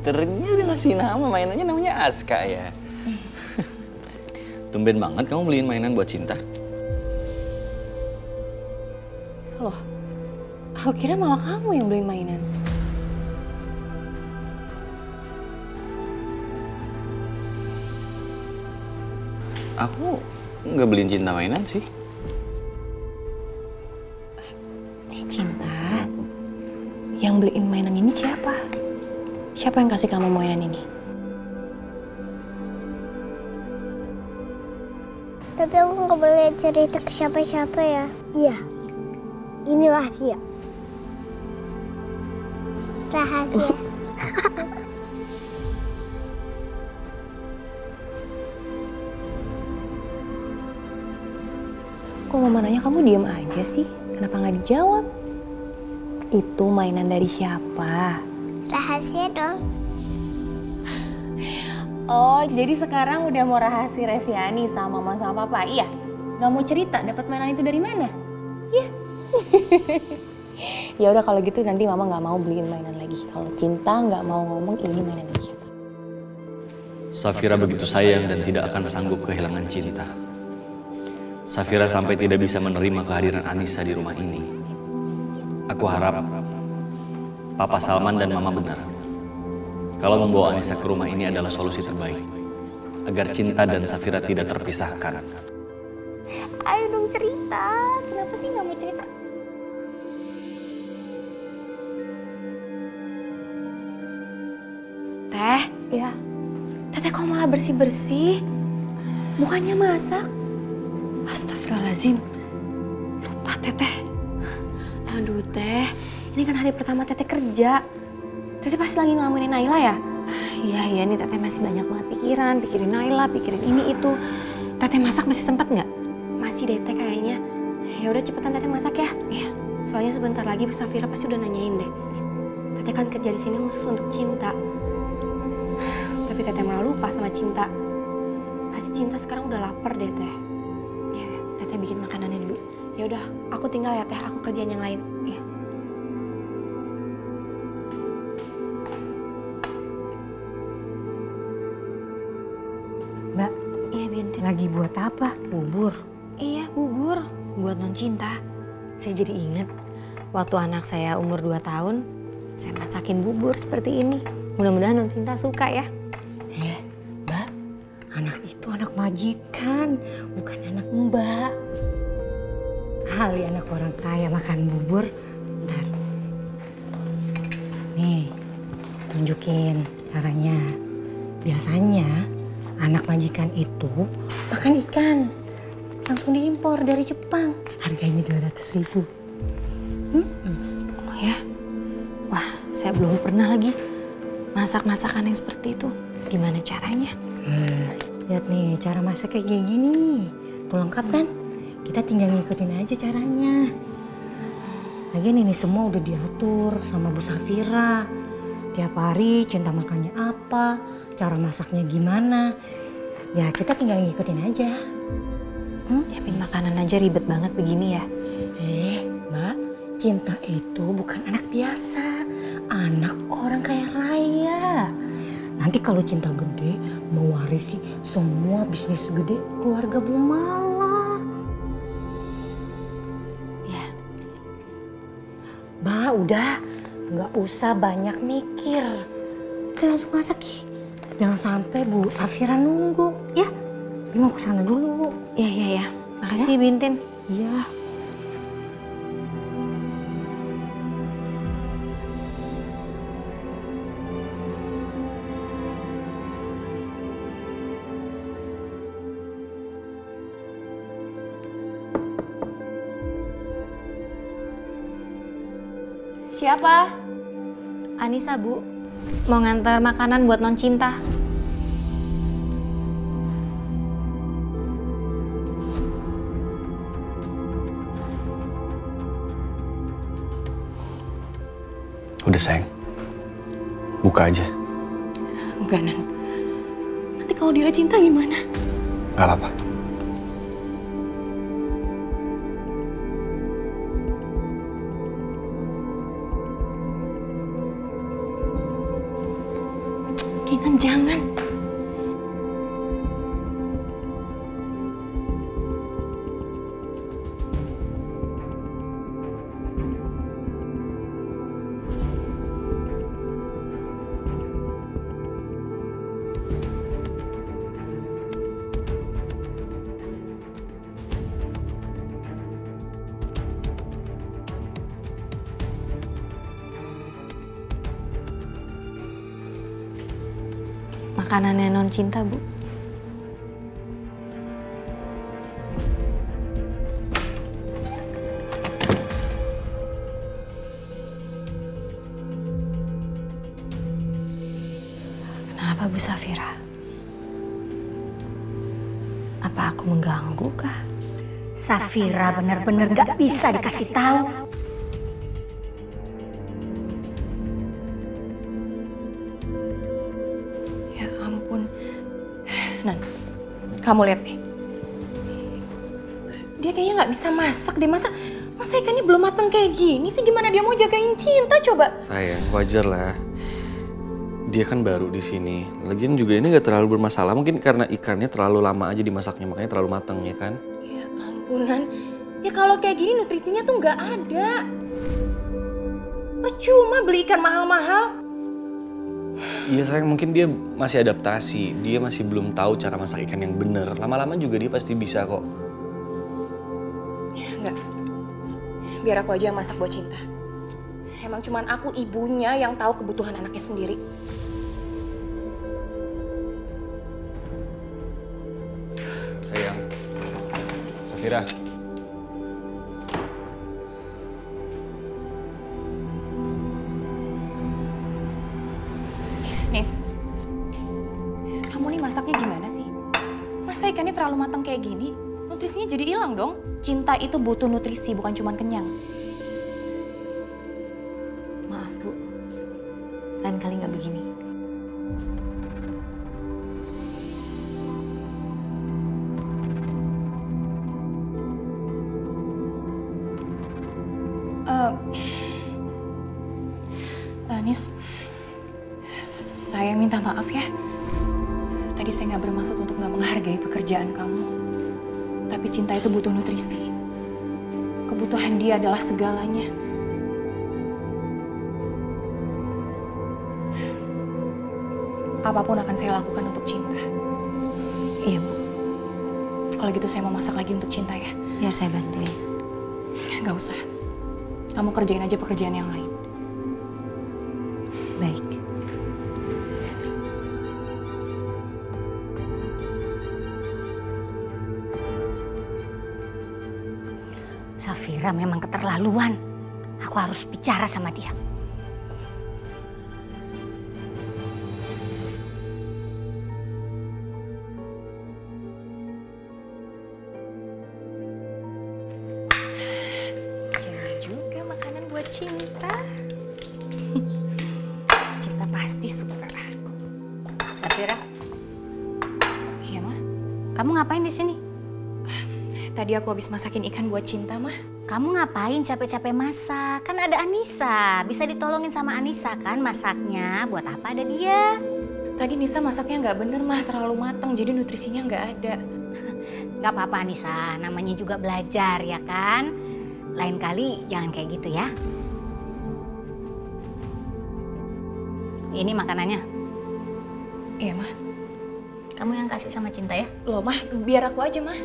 Pinternya udah ngasih nama, mainannya namanya Aska ya. Tumben banget kamu beliin mainan buat Cinta. Loh, aku kira malah kamu yang beliin mainan. Aku nggak beliin Cinta mainan sih. Cinta, yang beliin mainan ini siapa? Siapa yang kasih kamu mainan ini? Tapi aku nggak boleh cerita ke siapa-siapa ya. Iya, ini rahasia. Rahasia. Kok mama nanya kamu diem aja sih? Kenapa nggak dijawab? Itu mainan dari siapa? Rahasia dong. Oh, jadi sekarang udah mau rahasia-rahasiani sama mama sama papa, iya? Nggak mau cerita dapat mainan itu dari mana? Iya. Ya udah kalau gitu nanti mama nggak mau beliin mainan lagi. Kalau Cinta nggak mau ngomong ini mainan dari siapa. Safira begitu sayang dan tidak akan sanggup kehilangan Cinta. Safira sampai tidak bisa menerima kehadiran Anissa di rumah ini. Aku harap Papa Salman dan Mama benar. Kalau membawa Anissa ke rumah ini adalah solusi terbaik. Agar Cinta dan Safira tidak terpisahkan. Ayo dong cerita. Kenapa sih nggak mau cerita? Teh, ya. Teteh kok malah bersih-bersih? Bukannya masak? Astagfirullahaladzim. Lupa Teteh. Aduh Teh, ini kan hari pertama Teteh kerja. Teteh pasti lagi ngelamunin Naila ya? Iya, nih Teteh masih banyak banget pikiran. Pikirin Naila, pikirin ini itu. Teteh masak masih sempat nggak? Masih deh Teh kayaknya. Ya udah cepetan Teteh masak ya. Iya. Soalnya sebentar lagi Bu Safira pasti udah nanyain deh. Teteh kan kerja di sini khusus untuk Cinta. Tapi Teteh malah lupa sama Cinta. Pasti Cinta sekarang udah lapar deh Teh. Ya, Teteh bikin makanannya dulu. Ya udah, aku tinggal ya Teh. Aku kerjaan yang lain. Ya. Mbak, Iya Binti. lagi buat apa? Bubur. Iya, bubur buat non Cinta. Saya jadi ingat waktu anak saya umur 2 tahun, saya masakin bubur seperti ini. Mudah-mudahan non Cinta suka ya. Mbak, anak itu anak majikan, bukan anak Mbak. Kali anak orang kaya makan bubur. Bentar. Nih, tunjukin caranya. Biasanya anak majikan itu makan ikan. Langsung diimpor dari Jepang. Harganya 200.000. Oh ya? Wah, saya belum pernah lagi masak masakan yang seperti itu. Gimana caranya? Lihat nih, cara masak kayak gini. Tuh lengkap kan? Kita tinggal ngikutin aja caranya. Lagian ini semua udah diatur sama Bu Safira. Tiap hari Cinta makannya apa, cara masaknya gimana. Ya kita tinggal ngikutin aja. Nyiapin makanan aja ribet banget begini ya? Mbak, Cinta itu bukan anak biasa. Anak orang kaya raya. Nanti kalau Cinta gede, mewarisi semua bisnis gede keluarga Bu Mala. Ya. Mbak, udah. Nggak usah banyak mikir. Udah langsung masak ya. Jangan sampai Bu Safira nunggu, ya. Dia mau kesana dulu. Ya. Makasih Bintin. Iya. Siapa? Anissa, Bu. Mau ngantar makanan buat non Cinta. Udah sayang, buka aja. Enggak, Nan. Nanti kalau dia Cinta gimana? Gak apa-apa. Jangan. Makanannya non cinta, Bu. Kenapa Bu Safira? Apa aku mengganggu kah? Safira bener-bener gak bisa dikasih tahu. Ya ampun. Nan, kamu lihat nih. Dia kayaknya nggak bisa masak deh. Masa ikannya belum mateng kayak gini sih? Gimana dia mau jagain Cinta coba? Sayang, wajar lah. Dia kan baru di sini. Lagian juga ini gak terlalu bermasalah. Mungkin karena ikannya terlalu lama aja dimasaknya, makanya terlalu mateng ya kan? Ya ampunan. Ya kalau kayak gini nutrisinya tuh nggak ada. Percuma beli ikan mahal-mahal. Iya sayang, mungkin dia masih adaptasi. Dia masih belum tahu cara masak ikan yang bener. Lama-lama juga dia pasti bisa kok. Enggak. Biar aku aja yang masak buat Cinta. Emang cuman aku ibunya yang tahu kebutuhan anaknya sendiri. Sayang, Safira. Nis, kamu nih masaknya gimana sih? Masa ikannya terlalu matang kayak gini? Nutrisinya jadi hilang dong. Cinta itu butuh nutrisi, bukan cuma kenyang. Maaf Bu, lain kali nggak begini. Nis, saya minta maaf ya. Tadi saya nggak bermaksud untuk nggak menghargai pekerjaan kamu. Tapi Cinta itu butuh nutrisi. Kebutuhan dia adalah segalanya. Apapun akan saya lakukan untuk Cinta. Iya Bu, Kalau gitu saya mau masak lagi untuk Cinta ya. biar saya bantuin. Nggak usah. Kamu kerjain aja pekerjaan yang lain. Baik. Safira memang keterlaluan. Aku harus bicara sama dia. Jangan juga makanan buat Cinta. Cinta pasti suka. Safira, Iya, Mah. kamu ngapain di sini? Tadi aku habis masakin ikan buat Cinta, Mah. Kamu ngapain capek-capek masak? Kan ada Anissa, bisa ditolongin sama Anissa kan masaknya. Buat apa ada dia? Tadi Nisa masaknya nggak bener, Mah. Terlalu matang, jadi nutrisinya nggak ada. Gak apa-apa Anissa, namanya juga belajar ya kan? Lain kali jangan kayak gitu ya. Ini makanannya. Iya, Mah. Kamu yang kasih sama Cinta ya? Loh, Mah, biar aku aja, Mah.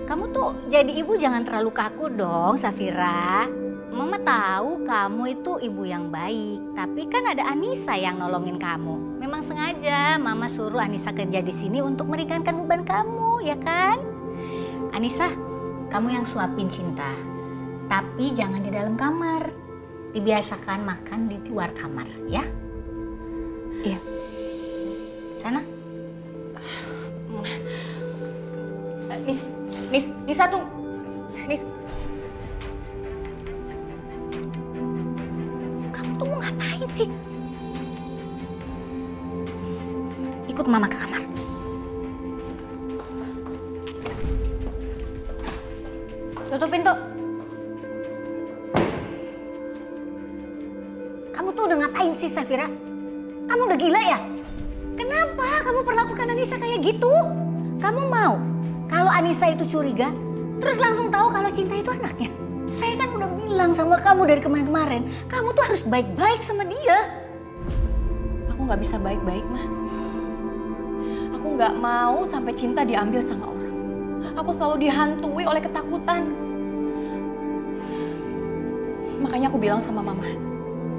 Kamu tuh jadi ibu jangan terlalu kaku dong, Safira. Mama tahu kamu itu ibu yang baik, tapi kan ada Anissa yang nolongin kamu. Memang sengaja Mama suruh Anissa kerja di sini untuk meringankan beban kamu, ya kan? Anissa, kamu yang suapin Cinta, tapi jangan di dalam kamar. Dibiasakan makan di luar kamar, ya? Iya. Sana. Nis satu. Nis. Kamu tuh mau ngapain sih? Ikut Mama ke kamar. Tutup pintu. Kamu tuh udah ngapain sih, Safira? Kamu udah gila ya? kamu perlakukan Anissa kayak gitu? Kamu mau kalau Anissa itu curiga, terus langsung tahu kalau Cinta itu anaknya? Saya kan udah bilang sama kamu dari kemarin-kemarin, kamu tuh harus baik-baik sama dia. Aku nggak bisa baik-baik, Ma. Aku nggak mau sampai Cinta diambil sama orang. Aku selalu dihantui oleh ketakutan. Makanya aku bilang sama Mama,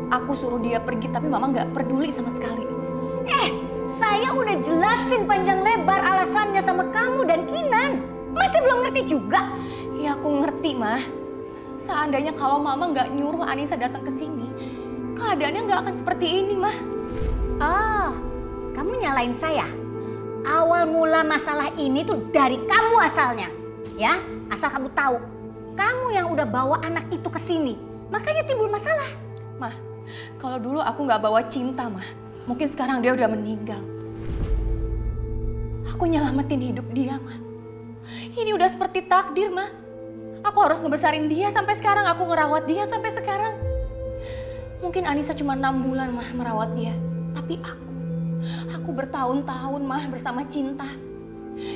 aku suruh dia pergi tapi Mama nggak peduli sama sekali. Saya udah jelasin panjang lebar alasannya sama kamu dan Kinan. Masih belum ngerti juga? Ya aku ngerti, Ma. Seandainya kalau Mama nggak nyuruh Anissa datang ke sini, keadaannya nggak akan seperti ini, Ma. Kamu nyalain saya? Awal mula masalah ini tuh dari kamu asalnya. Ya, asal kamu tahu. Kamu yang udah bawa anak itu ke sini. Makanya timbul masalah. Ma, kalau dulu aku nggak bawa Cinta, Ma, mungkin sekarang dia udah meninggal. Aku nyelamatin hidup dia, Ma. Ini udah seperti takdir, Ma. Aku harus ngebesarin dia sampai sekarang, aku ngerawat dia sampai sekarang. Mungkin Anissa cuma 6 bulan, Ma, merawat dia. Tapi aku bertahun-tahun, Ma, bersama Cinta.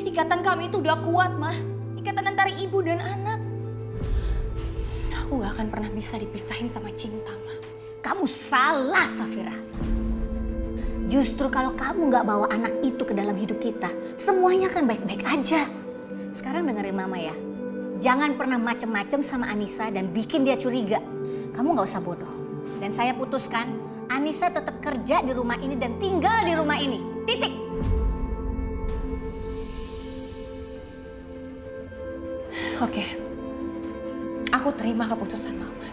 Ikatan kami itu udah kuat, Ma. Ikatan antara ibu dan anak. Aku gak akan pernah bisa dipisahin sama Cinta, Ma. Kamu salah, Safira. Justru kalau kamu nggak bawa anak itu ke dalam hidup kita, semuanya akan baik-baik aja. Sekarang dengerin Mama ya. Jangan pernah macem-macem sama Anissa dan bikin dia curiga. Kamu nggak usah bodoh. Dan saya putuskan, Anissa tetap kerja di rumah ini dan tinggal di rumah ini. Titik. Oke, aku terima keputusan Mama.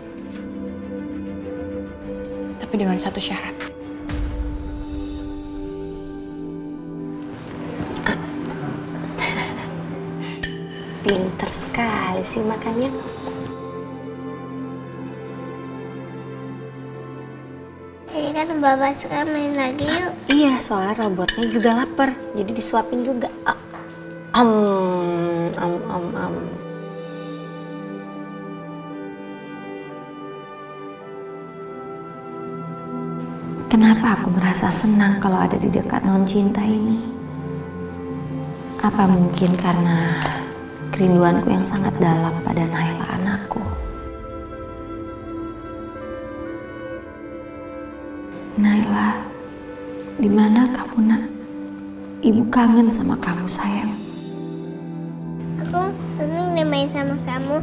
Tapi dengan satu syarat. Pinter sekali sih makannya. Jadi kan Bapak sekarang main lagi yuk. Iya, soalnya robotnya juga lapar, jadi disuapin juga. Kenapa aku merasa senang kalau ada di dekat non Cinta ini? Apa mungkin karena kerinduanku yang sangat dalam pada Naila anakku? Naila, di mana kamu, Nak? Ibu kangen sama kamu, sayang. Aku senang deh main sama kamu.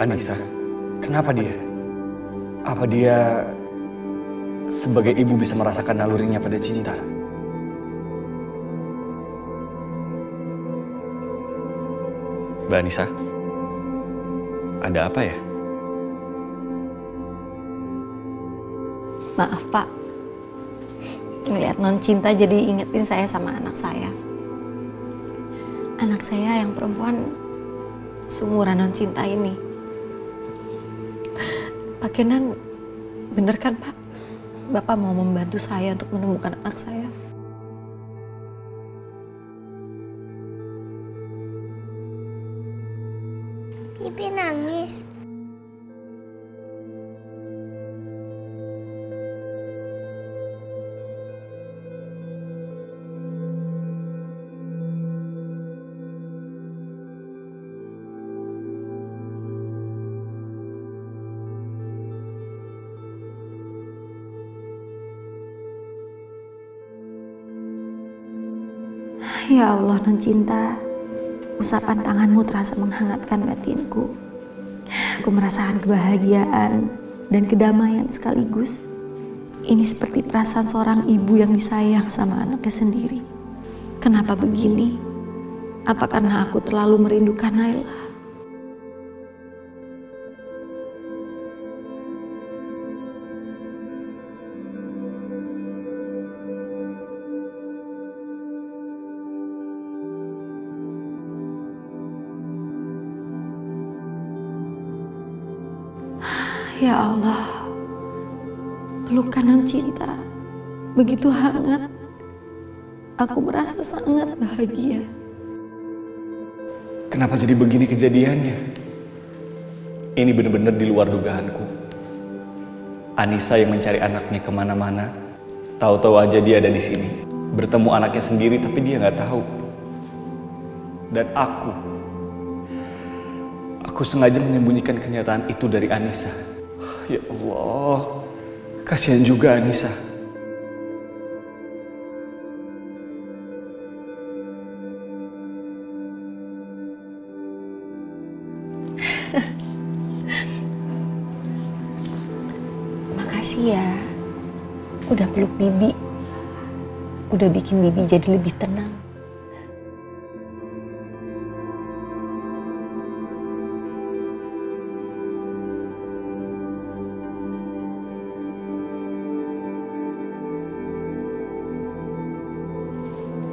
Anissa, kenapa dia? Apa dia sebagai ibu bisa merasakan nalurinya pada Cinta? Mbak Anissa, ada apa ya? Maaf, Pak. Ngeliat non Cinta jadi ingetin saya sama anak saya. Anak saya yang perempuan seumuran non Cinta ini. Pak Kenan, bener kan Pak? Bapak mau membantu saya untuk menemukan anak saya. Bibi nangis. Ya Allah, non Cinta, usapan tanganmu terasa menghangatkan batinku. Aku merasakan kebahagiaan dan kedamaian sekaligus. Ini seperti perasaan seorang ibu yang disayang sama anaknya sendiri. Kenapa begini? Apa karena aku terlalu merindukan Naila? Ya Allah, pelukan non Cinta begitu hangat. Aku merasa sangat bahagia. Kenapa jadi begini kejadiannya? Ini benar-benar di luar dugaanku. Anissa yang mencari anaknya kemana-mana, tahu-tahu aja dia ada di sini. Bertemu anaknya sendiri tapi dia nggak tahu. Dan aku sengaja menyembunyikan kenyataan itu dari Anissa. Ya Allah, kasihan juga Anissa. Makasih ya, udah peluk Bibi, udah bikin Bibi jadi lebih tenang.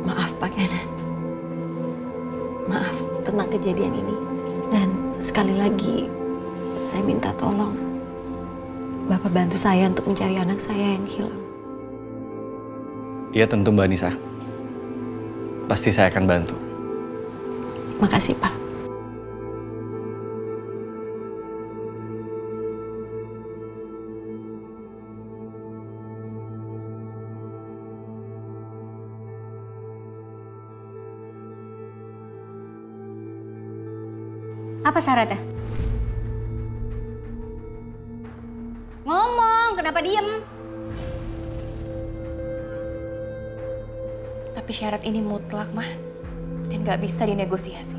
Maaf Pak Kenan, maaf tentang kejadian ini. Dan sekali lagi, saya minta tolong Bapak bantu saya untuk mencari anak saya yang hilang. Iya tentu Mbak Anissa. Pasti saya akan bantu. Makasih Pak. Apa syaratnya? Ngomong, kenapa diem? Tapi syarat ini mutlak, Mah. Dan gak bisa dinegosiasi.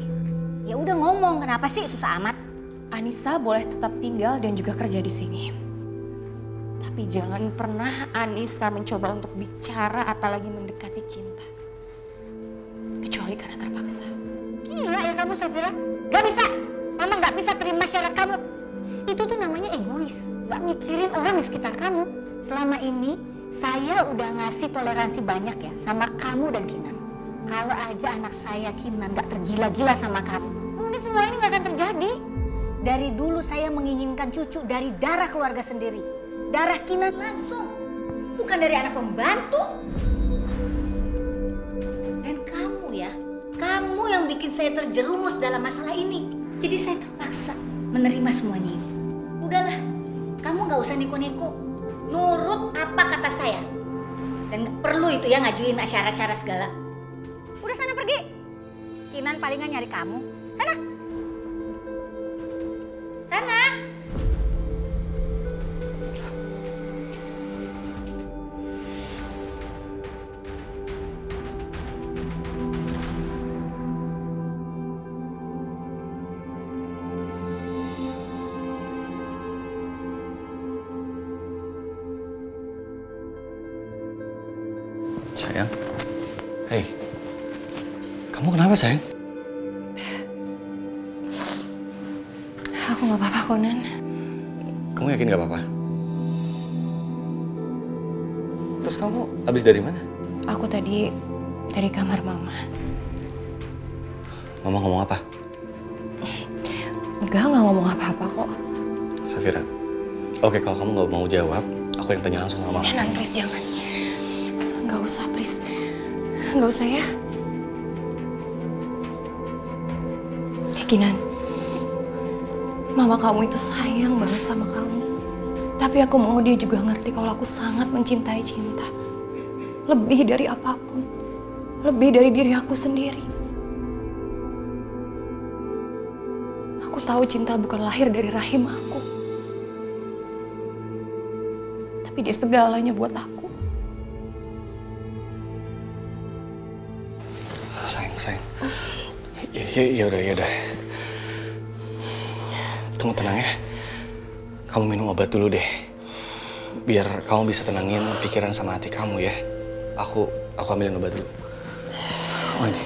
Ya udah ngomong, kenapa sih susah amat? Anissa boleh tetap tinggal dan juga kerja di sini. Tapi jangan pernah Anissa mencoba untuk bicara apalagi mendekati Cinta. Kecuali karena terpaksa. Gila ya kamu, Safira. Gak bisa. Mama gak bisa terima syarat kamu. Itu tuh namanya egois. Gak mikirin orang di sekitar kamu. Selama ini saya udah ngasih toleransi banyak ya sama kamu dan Kinan. Kalau aja anak saya Kinan gak tergila-gila sama kamu, mungkin semua ini gak akan terjadi. Dari dulu saya menginginkan cucu dari darah keluarga sendiri. Darah Kinan langsung. Bukan dari anak pembantu. Dan kamu ya, kamu yang bikin saya terjerumus dalam masalah ini. Jadi saya terpaksa menerima semuanya ini. Udahlah, kamu gak usah neko-neko. Nurut apa kata saya. Dan gak perlu itu ya ngajuin syarat-syarat segala. Udah sana pergi. Kinan palingan nyari kamu. Sana. Sana. Sayang. Hei. Kamu kenapa, sayang? Aku gak apa-apa kok, Nan. Kamu yakin gak apa-apa? Terus kamu habis dari mana? Aku tadi dari kamar Mama. Mama ngomong apa? Enggak ngomong apa-apa kok. Safira. Oke, kalau kamu gak mau jawab, aku yang tanya langsung sama Mama. Nan, please jangan. Gak usah, please. Gak usah ya. Kinan, Mama kamu itu sayang banget sama kamu. Tapi aku mau dia juga ngerti kalau aku sangat mencintai Cinta. Lebih dari apapun. Lebih dari diri aku sendiri. Aku tahu Cinta bukan lahir dari rahim aku. Tapi dia segalanya buat aku. Sayang. Ya udah. Tunggu tenang ya. Kamu minum obat dulu deh. Biar kamu bisa tenangin pikiran sama hati kamu ya. Aku ambilin obat dulu. Oh ini.